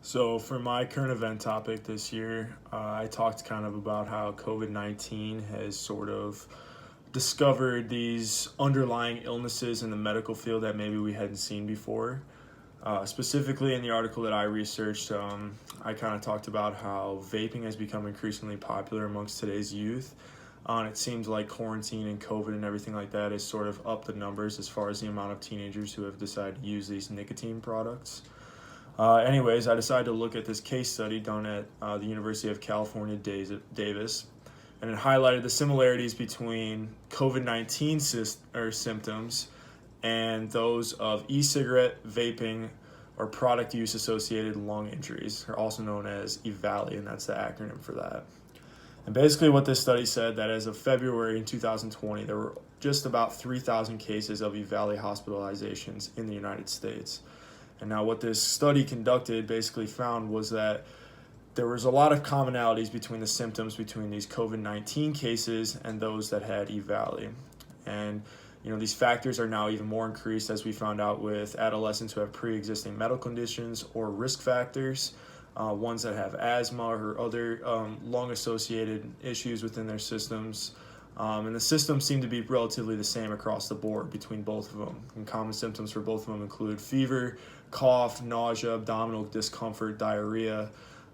So for my current event topic this year, I talked kind of about how COVID-19 has sort of discovered these underlying illnesses in the medical field that maybe we hadn't seen before. Specifically in the article that I researched, I kind of talked about how vaping has become increasingly popular amongst today's youth. And it seems like quarantine and COVID and everything like that has sort of upped the numbers as far as the amount of teenagers who have decided to use these nicotine products. Anyways, I decided to look at this case study done at the University of California, Davis, and it highlighted the similarities between COVID-19 symptoms and those of e-cigarette, vaping, or product use associated lung injuries, or also known as EVALI, and that's the acronym for that. And basically what this study said that as of February in 2020, there were just about 3,000 cases of EVALI hospitalizations in the United States. And now what this study conducted basically found was that there was a lot of commonalities between the symptoms between these COVID-19 cases and those that had EVALI. And these factors are now even more increased as we found out with adolescents who have pre-existing medical conditions or risk factors, ones that have asthma or other lung-associated issues within their systems. And the symptoms seem to be relatively the same across the board between both of them. And common symptoms for both of them include fever, cough, nausea, abdominal discomfort, diarrhea,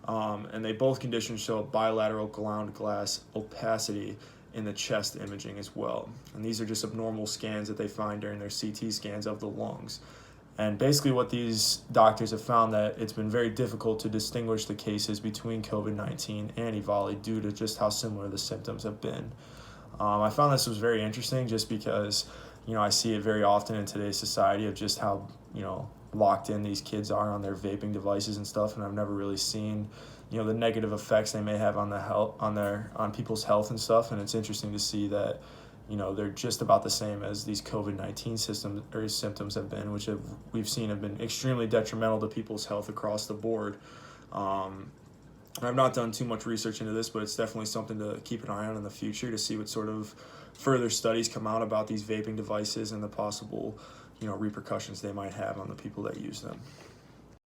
and they both conditions show bilateral ground glass opacity in the chest imaging as well. And these are just abnormal scans that they find during their CT scans of the lungs. And basically what these doctors have found that it's been very difficult to distinguish the cases between COVID-19 and EVALI due to just how similar the symptoms have been. I found this was very interesting just because, I see it very often in today's society of just how, locked in these kids are on their vaping devices and stuff, and I've never really seen, the negative effects they may have on the health, on people's health and stuff, and it's interesting to see that, they're just about the same as these COVID-19 symptoms have been, which we've seen have been extremely detrimental to people's health across the board. I've not done too much research into this, but it's definitely something to keep an eye on in the future to see what sort of further studies come out about these vaping devices and the possible, repercussions they might have on the people that use them.